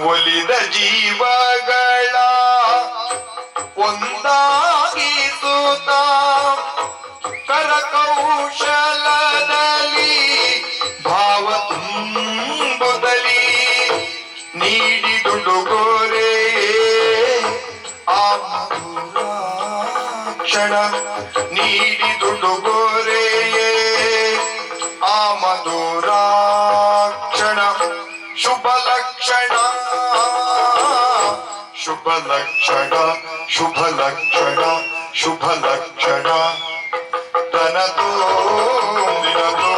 ಒಲಿದ ಜೀವಗಳ ಒಂದಾಗಿಸುತ್ತ ಕರಕೌಶಲದಲ್ಲಿ ಭಾವ ತುಂಬುದಲಿ ನೀಡಿದುಡುಗೊರೆ ಆ ಮಧುರ ಕ್ಷಣ ನೀಡಿದುಡುಗೊರೆಯೇ ಆ ಮಧುರ ಕ್ಷಣ ಶುಭ ಲಕ್ಷಣ ಶುಭ ಲಕ್ಷಣ ಶುಭ ಲಕ್ಷಣ ಶುಭ ಲಕ್ಷಣ ತನದು ನಿನದು